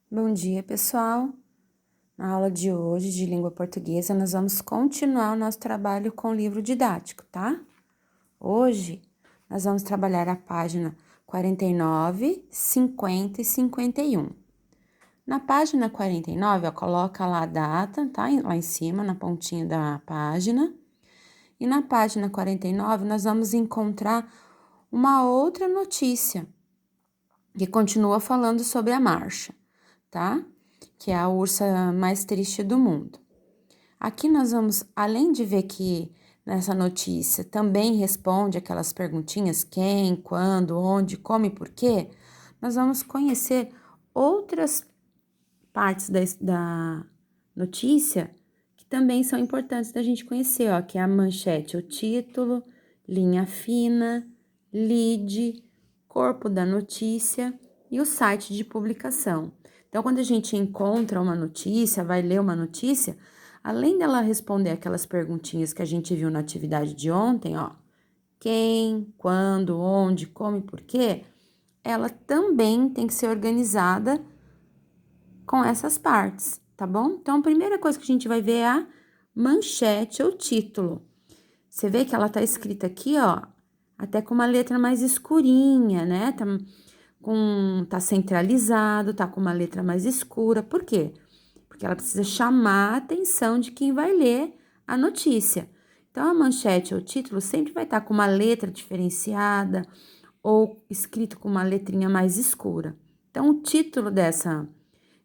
Bom dia, pessoal! Na aula de hoje de língua portuguesa, nós vamos continuar o nosso trabalho com o livro didático, tá? Hoje, nós vamos trabalhar a página 49, 50 e 51. Na página 49, ó, coloca lá a data, tá? Lá em cima, na pontinha da página. E na página 49, nós vamos encontrar uma outra notícia que continua falando sobre a marcha, tá? Que é a ursa mais triste do mundo. Aqui nós vamos, além de ver que nessa notícia também responde aquelas perguntinhas quem, quando, onde, como e por quê, nós vamos conhecer outras partes da notícia que também são importantes da gente conhecer, ó, que é a manchete, o título, linha fina, lead, corpo da notícia e o site de publicação. Então, quando a gente encontra uma notícia, vai ler uma notícia, além dela responder aquelas perguntinhas que a gente viu na atividade de ontem, ó, quem, quando, onde, como e por quê, ela também tem que ser organizada com essas partes, tá bom? Então, a primeira coisa que a gente vai ver é a manchete ou título. Você vê que ela tá escrita aqui, ó, até com uma letra mais escurinha, né? Tá centralizado, tá com uma letra mais escura. Por quê? Porque ela precisa chamar a atenção de quem vai ler a notícia. Então, a manchete ou título sempre vai estar com uma letra diferenciada ou escrito com uma letrinha mais escura. Então, o título dessa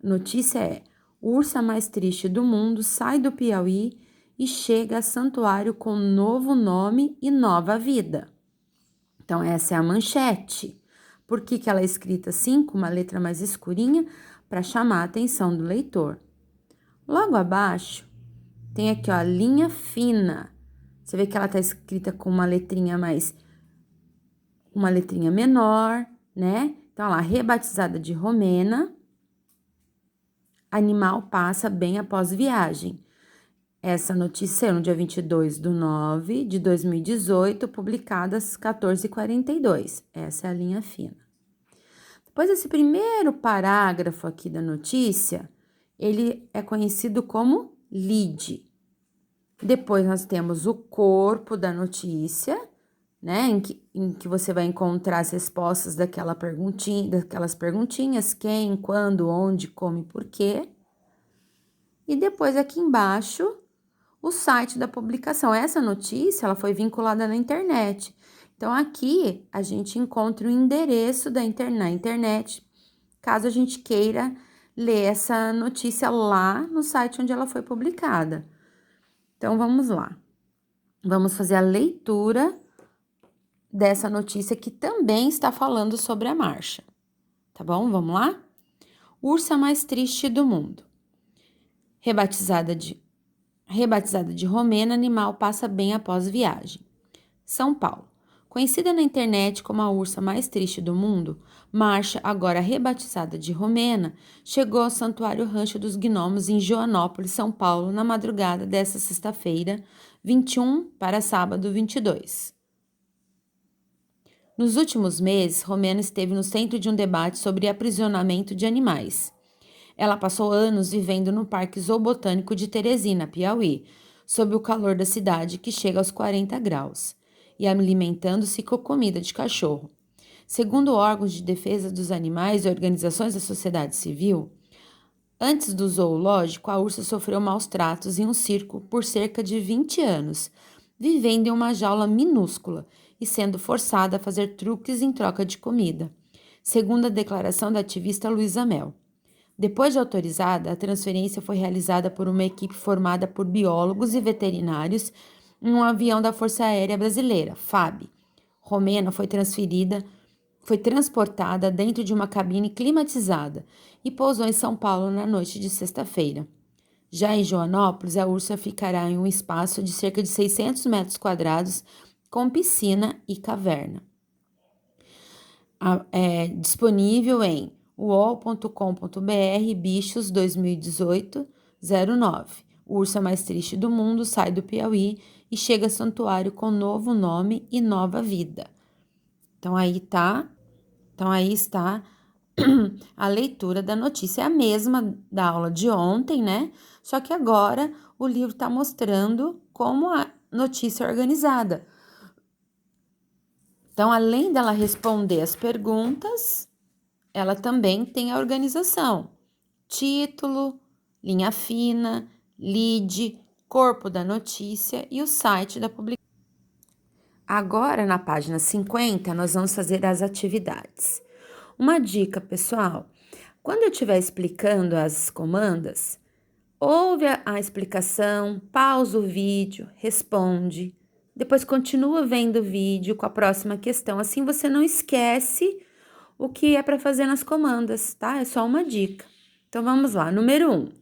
notícia é: Ursa mais triste do mundo sai do Piauí e chega a santuário com novo nome e nova vida. Então, essa é a manchete. Por que ela é escrita assim, com uma letra mais escurinha? Para chamar a atenção do leitor. Logo abaixo, tem aqui, ó, a linha fina. Você vê que ela está escrita com uma letrinha menor, né? Então, lá, rebatizada de Romena, animal passa bem após viagem. Essa notícia é no dia 22/9/2018, publicada às 14h42. Essa é a linha fina. Depois desse primeiro parágrafo aqui da notícia, ele é conhecido como lead. Depois nós temos o corpo da notícia, né, em que você vai encontrar as respostas daquelas perguntinhas, quem, quando, onde, como e por quê. E depois aqui embaixo, o site da publicação. Essa notícia, ela foi vinculada na internet. Então, aqui a gente encontra o endereço na internet, caso a gente queira ler essa notícia lá no site onde ela foi publicada. Então, vamos lá. Vamos fazer a leitura dessa notícia que também está falando sobre a marcha. Tá bom? Vamos lá? Ursa mais triste do mundo. Rebatizada de Romena, animal passa bem após viagem. São Paulo. Conhecida na internet como a ursa mais triste do mundo, Marcha, agora rebatizada de Romena, chegou ao Santuário Rancho dos Gnomos em Joanópolis, São Paulo, na madrugada desta sexta-feira, 21 para sábado 22. Nos últimos meses, Romena esteve no centro de um debate sobre aprisionamento de animais. Ela passou anos vivendo no Parque Zoobotânico de Teresina, Piauí, sob o calor da cidade que chega aos 40 graus, e alimentando-se com comida de cachorro. Segundo órgãos de defesa dos animais e organizações da sociedade civil, antes do zoológico, a ursa sofreu maus tratos em um circo por cerca de 20 anos, vivendo em uma jaula minúscula e sendo forçada a fazer truques em troca de comida, segundo a declaração da ativista Luísa Mel. Depois de autorizada, a transferência foi realizada por uma equipe formada por biólogos e veterinários em um avião da Força Aérea Brasileira, FAB. Romena foi transportada dentro de uma cabine climatizada e pousou em São Paulo na noite de sexta-feira. Já em Joanópolis, a ursa ficará em um espaço de cerca de 600 metros quadrados, com piscina e caverna. É disponível em uol.com.br bichos 2018-09. O urso mais triste do mundo sai do Piauí e chega a santuário com novo nome e nova vida. Então aí está a leitura da notícia é a mesma da aula de ontem, né? Só que agora o livro está mostrando como a notícia é organizada. Então, além dela responder as perguntas, ela também tem a organização. Título, linha fina, lead, corpo da notícia e o site da publicação. Agora, na página 50, nós vamos fazer as atividades. Uma dica, pessoal, quando eu estiver explicando as comandas, ouve a explicação, pausa o vídeo, responde, depois continua vendo o vídeo com a próxima questão, assim você não esquece o que é para fazer nas comandas, tá? É só uma dica. Então vamos lá, número 1.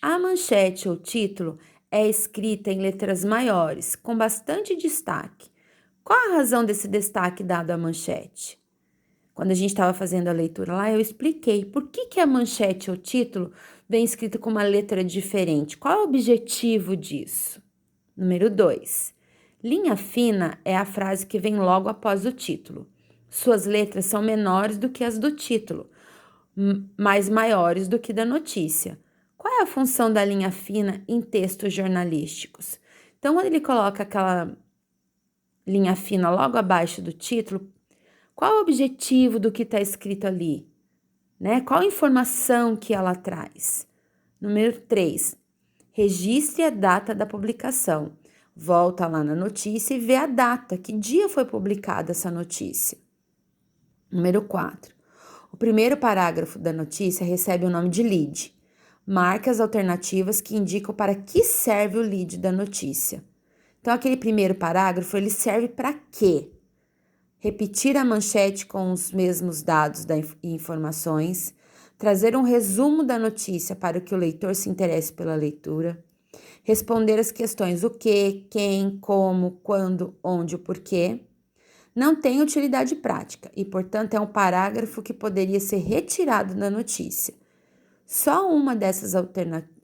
A manchete ou título é escrita em letras maiores, com bastante destaque. Qual a razão desse destaque dado à manchete? Quando a gente estava fazendo a leitura lá, eu expliquei por que a manchete ou título vem escrito com uma letra diferente. Qual é o objetivo disso? Número 2. Linha fina é a frase que vem logo após o título. Suas letras são menores do que as do título, mas maiores do que da notícia. Qual é a função da linha fina em textos jornalísticos? Então, quando ele coloca aquela linha fina logo abaixo do título, qual é o objetivo do que está escrito ali? Né? Qual a informação que ela traz? Número 3. Registre a data da publicação. Volta lá na notícia e vê a data, que dia foi publicada essa notícia. Número 4. O primeiro parágrafo da notícia recebe o nome de lead. Marque as alternativas que indicam para que serve o lead da notícia. Então, aquele primeiro parágrafo, ele serve para quê? Repetir a manchete com os mesmos dados e informações, trazer um resumo da notícia para que o leitor se interesse pela leitura, responder as questões o que, quem, como, quando, onde, o porquê. Não tem utilidade prática e, portanto, é um parágrafo que poderia ser retirado da notícia. Só uma dessas alternativas,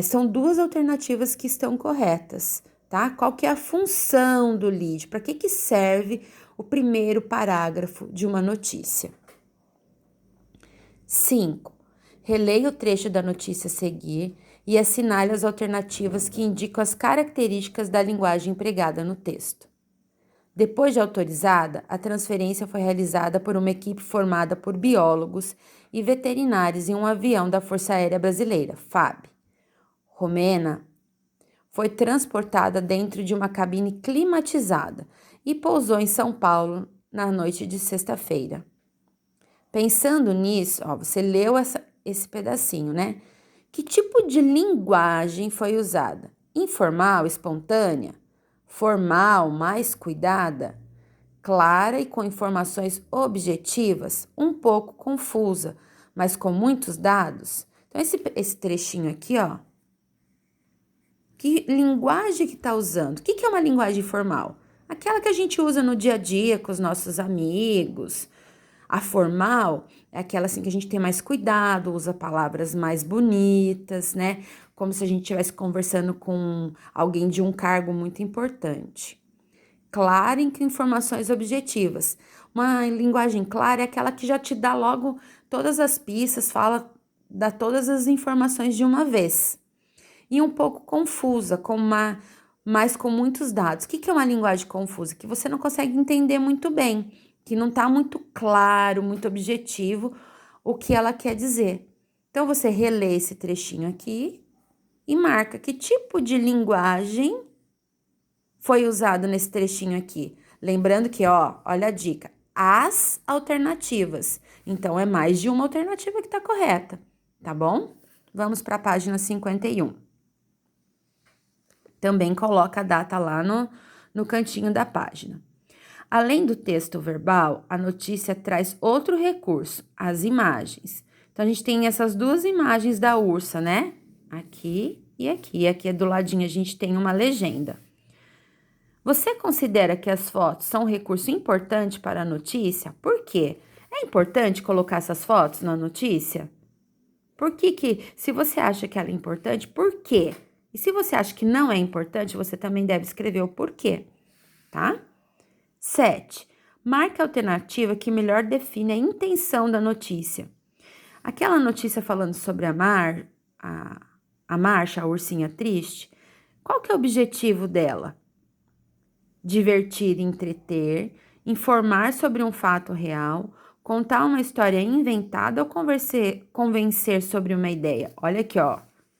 são duas alternativas que estão corretas, tá? Qual que é a função do lead? Para que serve o primeiro parágrafo de uma notícia? 5. Releia o trecho da notícia a seguir e assinale as alternativas que indicam as características da linguagem empregada no texto. Depois de autorizada, a transferência foi realizada por uma equipe formada por biólogos e veterinários em um avião da Força Aérea Brasileira, FAB. Romena foi transportada dentro de uma cabine climatizada e pousou em São Paulo na noite de sexta-feira. Pensando nisso, você leu esse pedacinho, né? Que tipo de linguagem foi usada? Informal, espontânea? Formal, mais cuidada? Clara e com informações objetivas? Um pouco confusa, mas com muitos dados? Então, esse trechinho aqui, ó. Que linguagem que está usando? O que é uma linguagem formal? Aquela que a gente usa no dia a dia com os nossos amigos. A formal é aquela assim que a gente tem mais cuidado, usa palavras mais bonitas, né? Como se a gente estivesse conversando com alguém de um cargo muito importante. Clara em informações objetivas. Uma linguagem clara é aquela que já te dá logo todas as pistas, dá todas as informações de uma vez. E um pouco confusa, mas com muitos dados. O que é uma linguagem confusa? Que você não consegue entender muito bem, que não está muito claro, muito objetivo o que ela quer dizer. Então, você relê esse trechinho aqui e marca que tipo de linguagem foi usado nesse trechinho aqui. Lembrando que, olha a dica, as alternativas. Então, é mais de uma alternativa que está correta, tá bom? Vamos para a página 51. Também coloca a data lá no cantinho da página. Além do texto verbal, a notícia traz outro recurso, as imagens. Então, a gente tem essas duas imagens da ursa, né? Aqui e aqui. E aqui do ladinho a gente tem uma legenda. Você considera que as fotos são um recurso importante para a notícia? Por quê? É importante colocar essas fotos na notícia? Se você acha que ela é importante, por quê? E se você acha que não é importante, você também deve escrever o porquê, tá? 7. Marque a alternativa que melhor define a intenção da notícia. Aquela notícia falando sobre a Marcha, a ursinha triste, qual que é o objetivo dela? Divertir, entreter, informar sobre um fato real, contar uma história inventada ou convencer sobre uma ideia. Olha aqui, ó.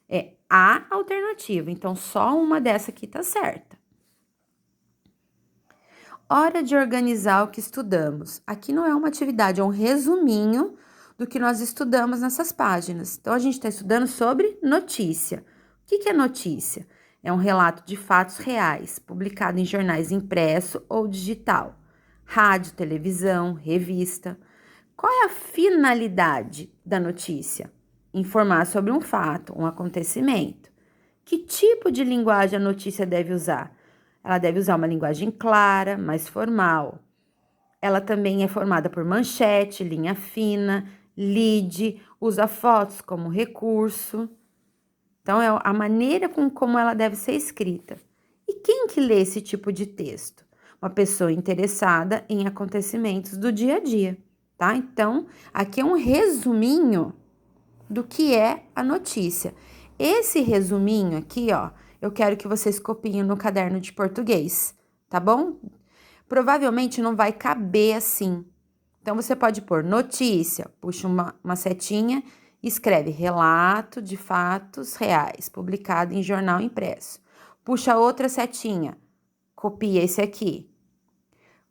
É a alternativa, então só uma dessa aqui tá certa. Hora de organizar o que estudamos. Aqui não é uma atividade, é um resuminho do que nós estudamos nessas páginas. Então, a gente está estudando sobre notícia. O que é notícia? É um relato de fatos reais, publicado em jornais impresso ou digital, rádio, televisão, revista. Qual é a finalidade da notícia? Informar sobre um fato, um acontecimento. Que tipo de linguagem a notícia deve usar? Ela deve usar uma linguagem clara, mais formal. Ela também é formada por manchete, linha fina, lead, usa fotos como recurso. Então, é a maneira como ela deve ser escrita. E quem que lê esse tipo de texto? Uma pessoa interessada em acontecimentos do dia a dia, tá? Então, aqui é um resuminho do que é a notícia. Esse resuminho aqui, ó, eu quero que vocês copiem no caderno de português, tá bom? Provavelmente não vai caber assim. Então, você pode pôr notícia, puxa uma setinha, escreve relato de fatos reais, publicado em jornal impresso. Puxa outra setinha, copia esse aqui.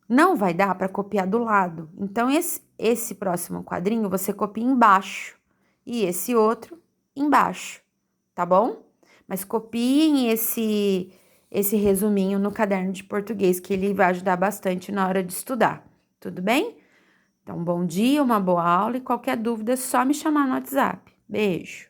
Não vai dar para copiar do lado. Então, esse próximo quadrinho você copia embaixo e esse outro embaixo, tá bom? Mas copiem esse resuminho no caderno de português, que ele vai ajudar bastante na hora de estudar, tudo bem? Então, bom dia, uma boa aula e qualquer dúvida é só me chamar no WhatsApp. Beijo!